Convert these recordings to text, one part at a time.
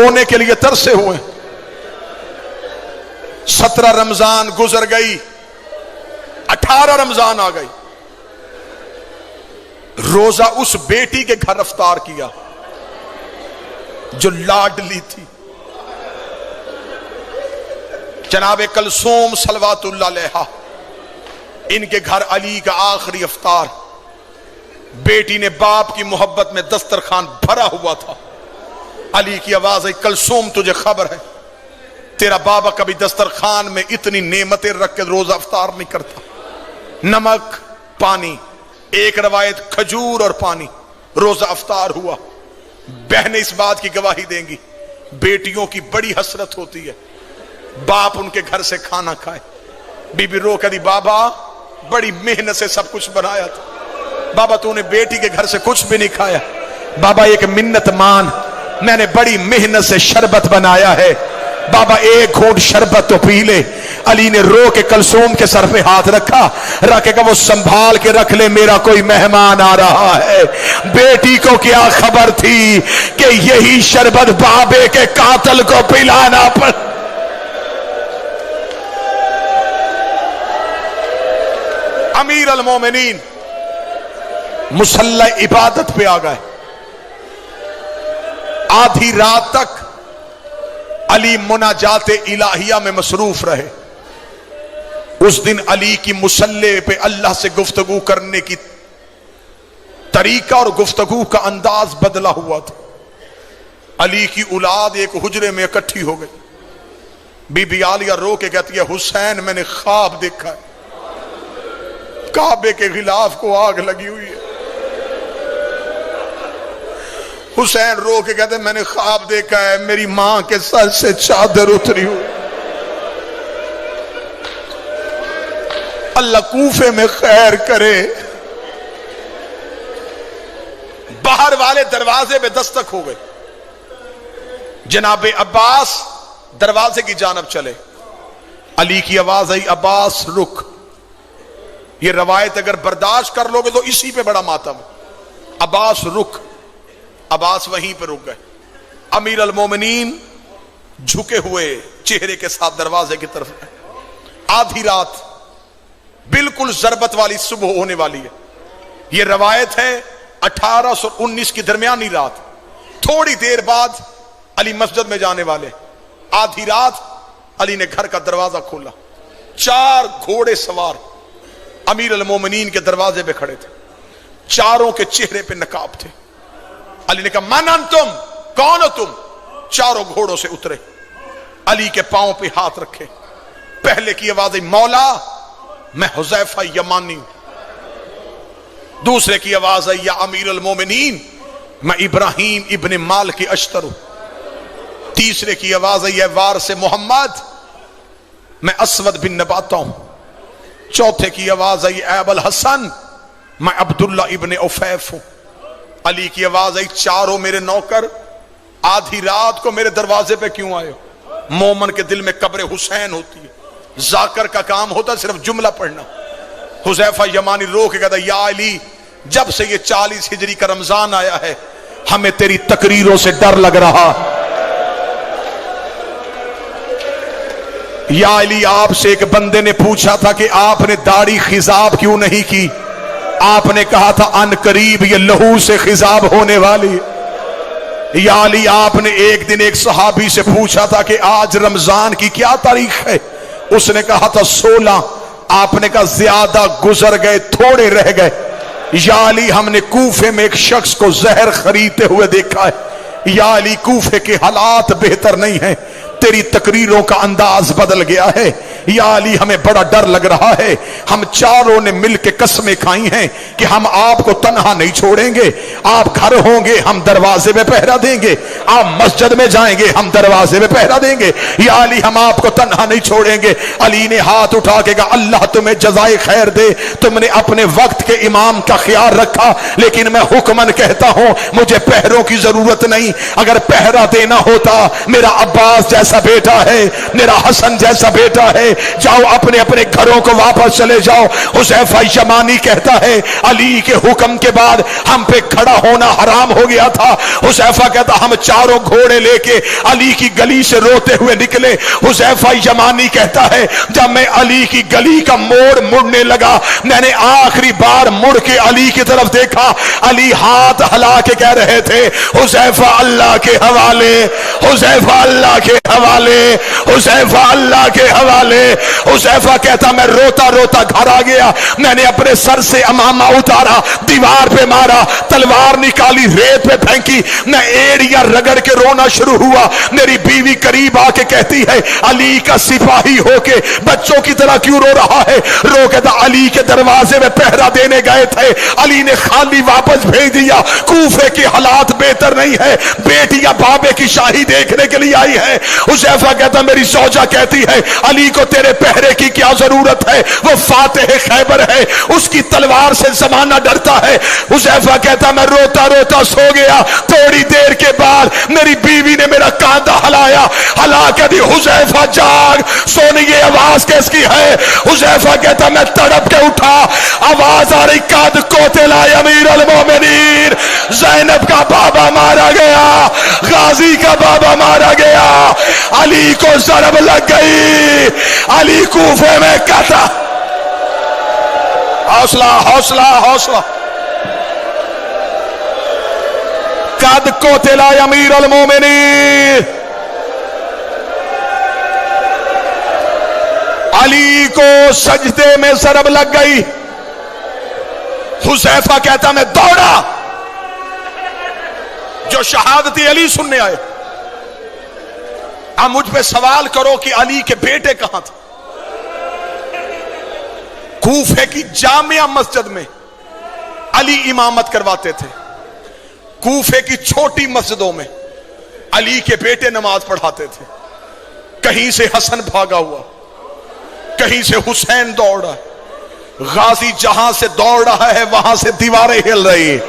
رونے کے لیے ترسے ہوئے. 17 رمضان گزر گئی، 18 رمضان آ گئی. روزہ اس بیٹی کے گھر افطار کیا جو لاڈلی تھی، جناب کلثوم صلوات اللہ علیہا. ان کے گھر علی کا آخری افطار. بیٹی نے باپ کی محبت میں دسترخوان بھرا ہوا تھا. علی کی آواز آئی، کلثوم تجھے خبر ہے تیرا بابا کبھی دسترخوان میں اتنی نعمتیں رکھ کے روزہ افطار نہیں کرتا. نمک، پانی، ایک روایت کھجور اور پانی. روزہ افطار ہوا. بہنیں اس بات کی گواہی دیں گی، بیٹیوں کی بڑی حسرت ہوتی ہے باپ ان کے گھر سے کھانا کھائے. بی بی رو کہتی بابا بڑی محنت سے سب کچھ بنایا تھا، بابا تو نے بیٹی کے گھر سے کچھ بھی نہیں کھایا. بابا ایک منت مان، میں نے بڑی محنت سے شربت بنایا ہے، بابا ایک گھونٹ شربت تو پی لے. علی نے رو کے کلثوم کے سر پہ ہاتھ رکھا، رکھے گا وہ سنبھال کے رکھ لے، میرا کوئی مہمان آ رہا ہے. بیٹی کو کیا خبر تھی کہ یہی شربت بابے کے قاتل کو پلانا پڑ. امیر المومنین مصلی عبادت پہ آ گئے. آدھی رات تک علی مناجات الہیہ میں مصروف رہے. اس دن علی کی مصلی پہ اللہ سے گفتگو کرنے کی طریقہ اور گفتگو کا انداز بدلا ہوا تھا. علی کی اولاد ایک حجرے میں اکٹھی ہو گئی. بی بی عالیہ رو کے کہتی ہے حسین میں نے خواب دیکھا ہے، کعبے کے غلاف کو آگ لگی ہوئی ہے. حسین رو کے کہتے ہیں میں نے خواب دیکھا ہے میری ماں کے سر سے چادر اتری ہوئی. اللہ کوفے میں خیر کرے. باہر والے دروازے پہ دستک ہو گئے. جناب عباس دروازے کی جانب چلے. علی کی آواز آئی عباس رک. یہ روایت اگر برداشت کر لو گے تو اسی پہ بڑا ماتم. عباس رک. عباس وہیں پہ رک گئے. امیر المومنین جھکے ہوئے چہرے کے ساتھ دروازے کی طرف گئے. آدھی رات بالکل ضربت والی صبح ہونے والی ہے. یہ روایت ہے 1819 کی درمیانی رات. تھوڑی دیر بعد علی مسجد میں جانے والے. آدھی رات علی نے گھر کا دروازہ کھولا. 4 گھوڑے سوار امیر المومنین کے دروازے پہ کھڑے تھے. چاروں کے چہرے پہ نقاب تھے. علی نے کہا من انتم، کون ہو تم؟ چاروں گھوڑوں سے اترے. علی کے پاؤں پہ ہاتھ رکھے. پہلے کی آواز ہے مولا میں حذیفہ یمانی ہوں. دوسرے کی آواز ہے یا امیر المومنین میں ابراہیم ابن مالک اشتر ہوں. تیسرے کی آواز ہے یا وارث محمد میں اسود بن نباتہ ہوں. چوتھے کی آواز ہے اے ابو الحسن میں عبداللہ ابن عفیف ہوں. علی کی آواز آئی چاروں میرے نوکر آدھی رات کو میرے دروازے پہ کیوں آئے ہو؟ مومن کے دل میں قبر حسین ہوتی ہے. ذاکر کا کام ہوتا ہے صرف جملہ پڑھنا. حذیفہ یمانی رو کے کہتا یا علی جب سے یہ 40 ہجری کا رمضان آیا ہے ہمیں تیری تقریروں سے ڈر لگ رہا. یا علی آپ سے ایک بندے نے پوچھا تھا کہ آپ نے داڑھی خضاب کیوں نہیں کی؟ آپ نے کہا تھا ان قریب یہ لہو سے خضاب ہونے والی. یا علی آپ نے ایک دن ایک صحابی سے پوچھا تھا کہ آج رمضان کی کیا تاریخ ہے؟ اس نے کہا تھا 16. آپ نے کہا زیادہ گزر گئے تھوڑے رہ گئے. یا علی ہم نے کوفے میں ایک شخص کو زہر خریدتے ہوئے دیکھا ہے. یا علی کوفے کے حالات بہتر نہیں ہیں، تیری تقریروں کا انداز بدل گیا ہے. یا علی ہمیں بڑا ڈر لگ رہا ہے. ہم چاروں نے مل کے قسمیں کھائی ہیں کہ ہم آپ کو تنہا نہیں چھوڑیں گے. آپ گھر ہوں گے ہم دروازے میں پہرا دیں گے، آپ مسجد میں جائیں گے ہم دروازے میں پہرا دیں گے. یا علی ہم آپ کو تنہا نہیں چھوڑیں گے. علی نے ہاتھ اٹھا کے کہا اللہ تمہیں جزائے خیر دے، تم نے اپنے وقت کے امام کا خیال رکھا، لیکن میں حکمن کہتا ہوں مجھے پہروں کی ضرورت نہیں. اگر پہرا دینا ہوتا میرا عباس جیسا بیٹا ہے، میرا حسن جیسا بیٹا ہے، ہے جاؤ اپنے اپنے گھروں کو واپس چلے جاؤ۔ حذیفہ یمانی کہتا ہے علی کے حکم کے بعد ہم پہ کھڑا ہونا حرام ہو گیا تھا۔ حذیفہ کہتا ہم چاروں گھوڑے لے کے علی کی گلی سے روتے ہوئے نکلے۔ حذیفہ یمانی کہتا ہے جب میں علی کی گلی کا موڑ مڑنے لگا میں نے آخری بار مڑ کے علی کی طرف دیکھا، علی ہاتھ ہلا کے کہہ رہے تھے حذیفہ اللہ کے حوالے، حذیفہ اللہ کے حوالے، حذیفہ اللہ کے حوالے۔ حذیفہ کہتا میں روتا روتا گھر آ گیا، میں نے اپنے سر سے امامہ اتارا، دیوار پہ مارا، تلوار نکالی، ریت پہ پھینکی، میں ایڑیاں رگڑ کے رونا شروع ہوا۔ میری بیوی قریب آ کے کہتی ہے علی کا سپاہی ہو کے بچوں کی طرح کیوں رو رہا ہے؟ رو کے تو علی کے دروازے میں پہرا دینے گئے تھے، علی نے خالی واپس بھیج دیا۔ کوفے کے حالات بہتر نہیں ہے، بیٹیاں بابے کی شاہی دیکھنے کے لیے آئی ہے۔ حذیفہ کہتا میری زوجہ کہتی ہے علی کو تیرے پہرے کی کیا ضرورت ہے، وہ فاتح خیبر ہے، اس کی تلوار سے زمانہ ڈرتا ہے۔ حذیفہ کہتا میں روتا روتا سو گیا، تھوڑی دیر کے بعد میری بیوی نے میرا کاندھا ہلایا، ہلا کے دی حذیفہ جاگ، سونی یہ آواز کس کی ہے؟ حذیفہ کہتا میں تڑپ کے اٹھا، آواز آ رہی قد قتل امیر المومنین، زینب کا بابا مارا گیا، غازی کا بابا مارا گیا، علی کو ضرب لگ گئی، علی کوفے میں قتل۔ حوصلہ حوصلہ حوصلہ۔ قد قتل امیر المومنین، علی کو سجدے میں ضرب لگ گئی۔ حذیفہ کہتا میں دوڑا، جو شہادت علی سننے آئے۔ اب مجھ پہ سوال کرو کہ علی کے بیٹے کہاں تھے؟ کوفے کی جامعہ مسجد میں علی امامت کرواتے تھے، کوفے کی چھوٹی مسجدوں میں علی کے بیٹے نماز پڑھاتے تھے۔ کہیں سے حسن بھاگا ہوا، کہیں سے حسین دوڑا، غازی جہاں سے دوڑ رہا ہے وہاں سے دیواریں ہل رہی ہیں۔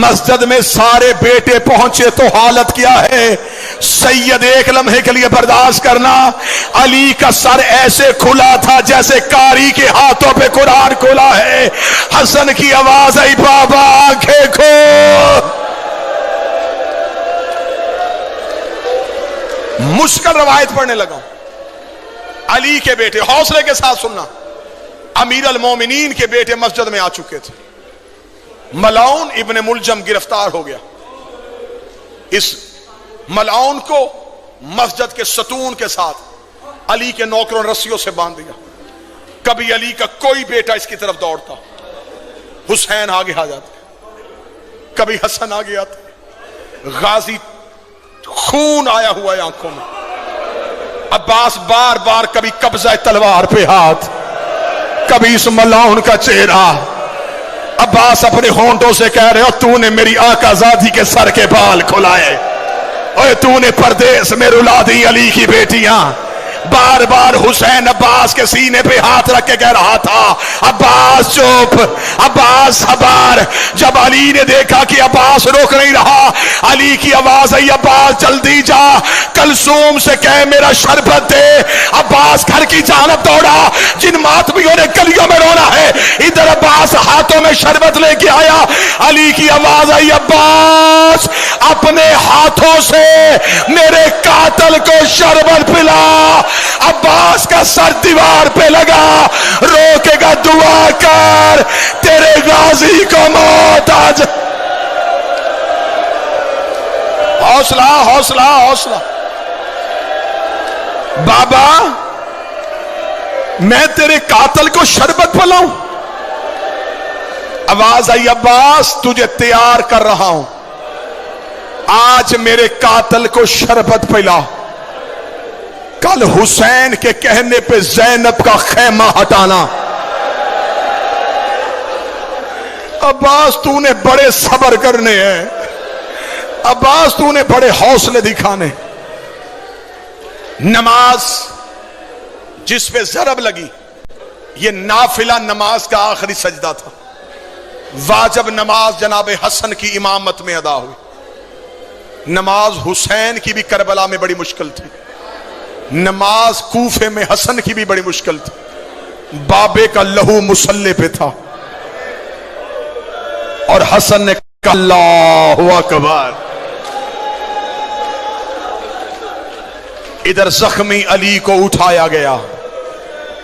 مسجد میں سارے بیٹے پہنچے تو حالت کیا ہے؟ سید ایک لمحے کے لیے برداشت کرنا، علی کا سر ایسے کھلا تھا جیسے قاری کے ہاتھوں پہ قرآن کھلا ہے۔ حسن کی آواز آئی بابا آنکھیں کھول۔ مشکل روایت پڑھنے لگا ہوں۔ علی کے بیٹے، حوصلے کے ساتھ سننا، امیر المومنین کے بیٹے مسجد میں آ چکے تھے۔ ملعون ابن ملجم گرفتار ہو گیا۔ اس ملعون کو مسجد کے ستون کے ساتھ علی کے نوکروں نے رسیوں سے باندھ دیا۔ کبھی علی کا کوئی بیٹا اس کی طرف دوڑتا، حسین آگے آ جاتے، کبھی حسن آگے آتے، غازی خون آیا ہوا ہے آنکھوں میں، عباس بار بار کبھی قبضہ تلوار پہ ہاتھ، کبھی اس ملعون کا چہرہ۔ عباس اپنے ہونٹوں سے کہہ رہے ہو تو نے میری آقا زادی کے سر کے بال کھلائے، اور تو نے پردیس میں رلا دی علی کی بیٹیاں۔ بار بار حسین عباس کے سینے پہ ہاتھ رکھ کے کہہ رہا تھا عباس چپ، عباس صبر۔ جب علی نے دیکھا کہ عباس روک نہیں رہا، علی کی آواز آئی عباس جلدی جا، کلثوم سے کہہ میرا شربت دے۔ عباس گھر کی جانب دوڑا، جن ماتمیوں نے گلیوں میں رونا ہے، ادھر عباس ہاتھوں میں شربت لے کے آیا۔ علی کی آواز آئی عباس اپنے ہاتھوں سے میرے قاتل کو شربت پلا۔ عباس کا سر دیوار پہ لگا، روکے گا دعا کر تیرے غازی کو موت آج۔ حوصلہ حوصلہ حوصلہ۔ بابا میں تیرے قاتل کو شربت پلاؤں؟ آواز آئی عباس تجھے تیار کر رہا ہوں، آج میرے قاتل کو شربت پلا، کل حسین کے کہنے پہ زینب کا خیمہ ہٹانا۔ عباس تو نے بڑے صبر کرنے ہیں، عباس تو نے بڑے حوصلے دکھانے۔ نماز جس پہ ضرب لگی یہ نافلہ نماز کا آخری سجدہ تھا، واجب نماز جناب حسن کی امامت میں ادا ہوئی۔ نماز حسین کی بھی کربلا میں بڑی مشکل تھی، نماز کوفے میں حسن کی بھی بڑی مشکل تھی، بابے کا لہو مسلح پہ تھا اور حسن نے کہا اللہ اکبر. ادھر زخمی علی کو اٹھایا گیا،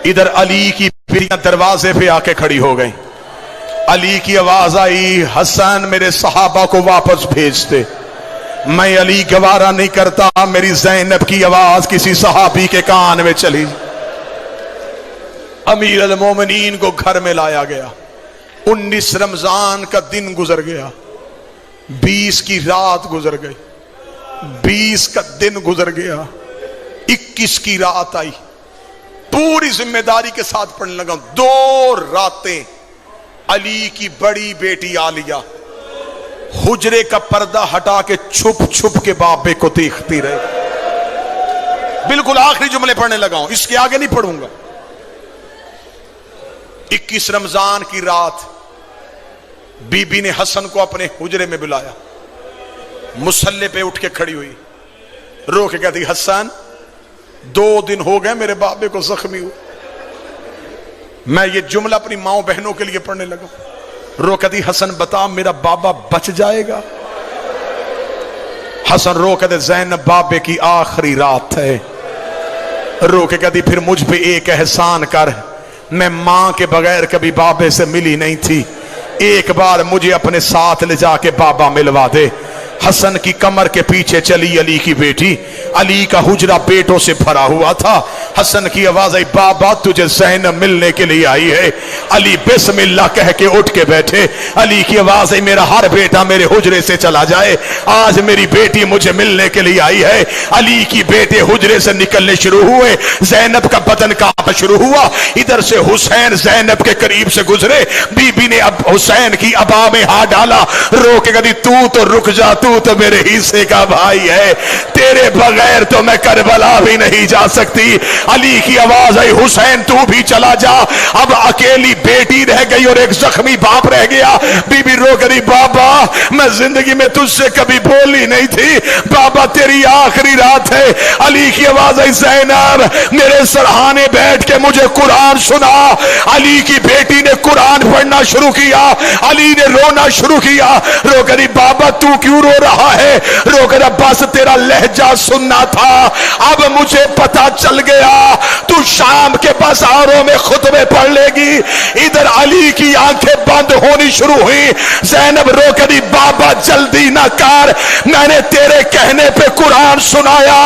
ادھر علی کی بیٹیاں دروازے پہ آ کے کھڑی ہو گئی. علی کی آواز آئی حسن میرے صحابہ کو واپس بھیج دے. میں علی گوارا نہیں کرتا میری زینب کی آواز کسی صحابی کے کان میں چلی. امیر المومنین کو گھر میں لایا گیا. 19 رمضان کا دن گزر گیا، 20 کی رات گزر گئی، 20 کا دن گزر گیا، 21 کی رات آئی. پوری ذمہ داری کے ساتھ پڑھنے لگا. 2 راتیں علی کی بڑی بیٹی عالیہ حجرے کا پردہ ہٹا کے چھپ چھپ کے بابے کو دیکھتی رہے. بالکل آخری جملے پڑھنے لگا ہوں، اس کے آگے نہیں پڑھوں گا. 21 رمضان کی رات بی بی نے حسن کو اپنے حجرے میں بلایا. مصلے پہ اٹھ کے کھڑی ہوئی، رو کے کہتی حسن 2 دن ہو گئے میرے بابے کو زخمی ہوئے. میں یہ جملہ اپنی ماؤں بہنوں کے لیے پڑھنے لگا. رو کہتی حسن بتا میرا بابا بچ جائے گا. حسن رو کہتے زینب بابے کی آخری رات ہے. رو کے کہتی پھر مجھ پہ ایک احسان کر، میں ماں کے بغیر کبھی بابے سے ملی نہیں تھی، ایک بار مجھے اپنے ساتھ لے جا کے بابا ملوا دے. حسن کی کمر کے پیچھے چلی علی کی بیٹی. علی کا حجرہ بیٹوں سے بھرا ہوا تھا. حسن کی آواز آئی بابا تجھے زینب ملنے کے لیے آئی ہے. علی بسم اللہ کہہ کے اٹھ کے بیٹھے. علی کی آواز آئی میرا ہر بیٹا میرے حجرے سے چلا جائے، آج میری بیٹی مجھے ملنے کے لیے آئی ہے. علی کی بیٹے حجرے سے نکلنے شروع ہوئے، زینب کا بدن کانپنا شروع ہوا. ادھر سے حسین زینب کے قریب سے گزرے. بی بی نے اب حسین کی ابا میں ہاتھ ڈالا، رو کے کہتی تو رک جا، تو میرے حصے کا بھائی ہے، تیرے بغیر تو میں کربلا بھی نہیں جا سکتی. علی کی آواز آئی حسین تو بھی چلا جا. اب اکیلی بیٹی رہ گئی اور ایک زخمی باپ رہ گیا. بی بی رو کری بابا میں زندگی میں تجھ سے کبھی بولی نہیں تھی، بابا تیری آخری رات ہے. علی کی آواز آئی زینب میرے سرہانے بیٹھ کے مجھے قرآن سنا. علی کی بیٹی نے قرآن پڑھنا شروع کیا. علی نے رونا شروع کیا. رو کری بابا تو کیوں رو رہا ہے؟ رو کر بس تیرا لہجہ سننا تھا، اب مجھے پتا چل گیا تو شام کے بازاروں میں خطبے پڑھ لے گی. ادھر علی کی آنکھیں بند ہونی شروع ہوئی. زینب رو کری بابا جلدی نہ کر، میں نے تیرے کہنے پہ قرآن سنایا،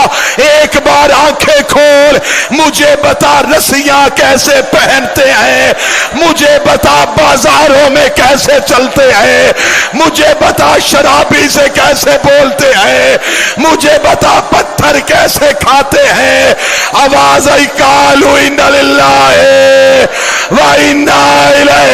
ایک بار آنکھیں کھول، مجھے بتا رسیاں کیسے پہنتے ہیں، مجھے بتا بازاروں میں کیسے چلتے ہیں، مجھے بتا شرابی سے کیسے بولتے ہیں، مجھے بتا پتھر کیسے کھاتے ہیں. آواز آئی قالوا انا للہ و انا الیہ